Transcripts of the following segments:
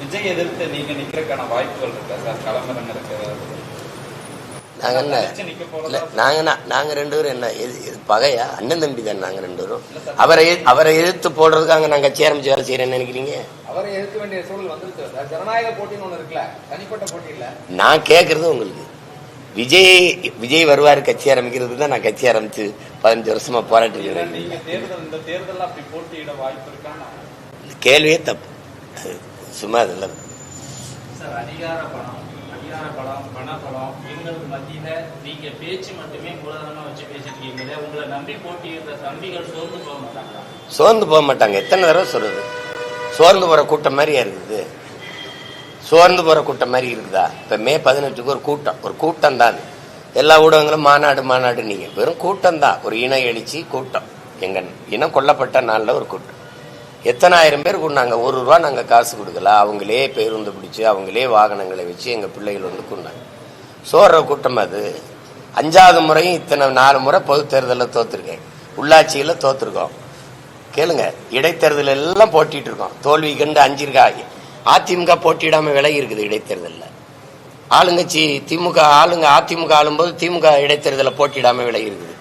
விஜய் எதிர்த்து நீங்க நிக்கிறதுக்கான வாய்ப்புகள் இருக்கா சார்? களமிறங்க நாங்க ரெண்டு பேரும் என்ன பகையா? அண்ணன் தம்பி தான் நாங்க ரெண்டு பேரும். அவரை எதிர்த்து போடுறதுக்காக நாங்க கட்சி ஆரம்பிச்சு வேலை செய்யறேன்னு நினைக்கிறீங்க? அவரை எதிர்க்க வேண்டிய சூழல் வந்துருச்சு. ஜனநாயக போட்டின்னு ஒண்ணு இருக்குல்ல, தனிப்பட்ட போட்டி இல்ல. நான் கேட்கறது உங்களுக்கு விஜய் வருவாரு கட்சி ஆரம்பிக்கிறது தான் நான் கட்சி ஆரம்பிச்சு 15 வருஷமா போராட்டி இருக்கேன். நீங்க இந்த தேர்தல் அப்படி போட்டியிட வாய்ப்பு இருக்கான்னு கேள்வியே தப்பு. சும்மா அதில்ல சார். அதிகார பலம், பணபலம் எங்களுக்கு மத்தியில நீங்க பேச்சு மட்டுமே மூலதனமா வச்சு பேசிட்டு இருக்கீங்க. உங்களை நம்பி போட்டியிடுற தம்பிகள் சோர்ந்து போக மாட்டாங்களா? சோர்ந்து போக மாட்டாங்க. எத்தனை தடவை சொல்றது? சோர்ந்து போற கூட்டம் மாதிரியா இருக்குது? சோர்ந்து போற கூட்டம் மாதிரி இருக்குதா? இப்ப மே 18க்கு ஒரு கூட்டம் தான். எல்லா ஊடகங்களும் மாநாடு நீங்க வெறும் கூட்டம் தான். ஒரு இன எழுச்சி கூட்டம். எங்க இனம் கொல்லப்பட்ட நாள்ல ஒரு கூட்டம். எத்தனை ஆயிரம் பேர் கூடாங்க. ₹1 நாங்க காசு கொடுக்கல. அவங்களே பேருந்து பிடிச்சு அவங்களே வாகனங்களை வச்சு எங்க பிள்ளைகள் வந்து கூடாங்க. சோற கூட்டம் அது. 5வது முறையும் இத்தனை 4 முறை பொது தேர்தலில் தோத்துருக்கேன். உள்ளாட்சியில தோத்துருக்கோம். கேளுங்க, இடைத்தேர்தல் எல்லாம் போட்டிட்டு இருக்கோம். தோல்வி கண்டு அஞ்சிருக்கா. அதிமுக போட்டியிடாம விலகி இருக்குது இடைத்தேர்தலில். ஆளுங்கட்சி அதிமுக ஆளும்போது திமுக இடைத்தேர்தலில் போட்டியிடாம விலகி இருக்குது.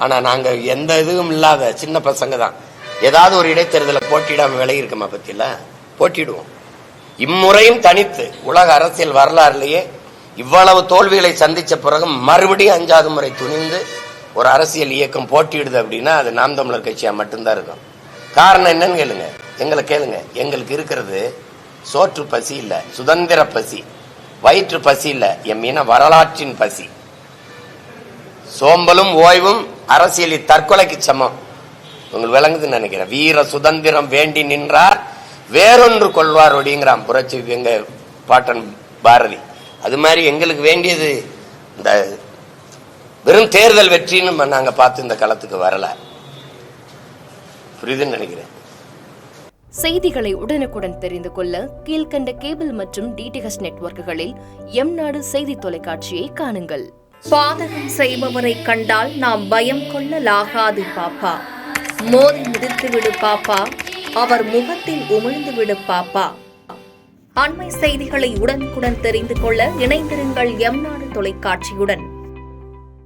ஆனா நாங்க எந்த இதுவும் இல்லாத சின்ன பசங்க தான். ஏதாவது ஒரு இடைத்தேர்தலில் போட்டியிடாம விலகி இருக்கமா பத்தியில போட்டிடுவோம். இம்முறையும் தனித்து உலக அரசியல் வரலாறுலேயே இவ்வளவு தோல்விகளை சந்திச்ச பிறகு மறுபடியும் 5வது முறை துணிந்து ஒரு அரசியல் இயக்கம் போட்டியிடுது அப்படின்னா அது நாம் தமிழர் கட்சியா மட்டும்தான் இருக்கும். காரணம் என்னன்னு கேளுங்க, கேளுங்க. எங்களுக்கு இருக்கிறது சோற்று பசி இல்ல, சுதந்திர பசி. வயிற்று பசி இல்ல, என் மீன வரலாற்றின் பசி. சோம்பலும் ஓய்வும் அரசியலில் தற்கொலைக்கு சமம். உங்களுக்கு விளங்குதுன்னு நினைக்கிறேன். வீர சுதந்திரம் வேண்டி நின்றார் வேறொன்று கொள்வார் அப்படிங்கிறான் புரட்சி எங்க பாட்டன் பாரதி. அது மாதிரி எங்களுக்கு வேண்டியது இந்த வெறும் தேர்தல் வெற்றின்னு நாங்க பார்த்து இந்த களத்துக்கு வரல. புரியுதுன்னு நினைக்கிறேன். செய்திகளை உடனுக்குடன் தெரிந்து கொள்ள கீழ்கண்ட கேபிள் மற்றும் டிடிஎச் நெட்வொர்க்குகளில் எம்நாடு செய்தி தொலைக்காட்சியை காணுங்கள். பாதகம் செய்பவரை கண்டால் நாம் பயம் கொள்ளலாகாது பாப்பா. மோதி மிதித்து விடு பாப்பா, அவர் முகத்தில் உமிழ்ந்து விடு பாப்பா. அண்மை செய்திகளை உடனுக்குடன் தெரிந்து கொள்ள இணைந்திருங்கள் எம்நாடு தொலைக்காட்சியுடன்.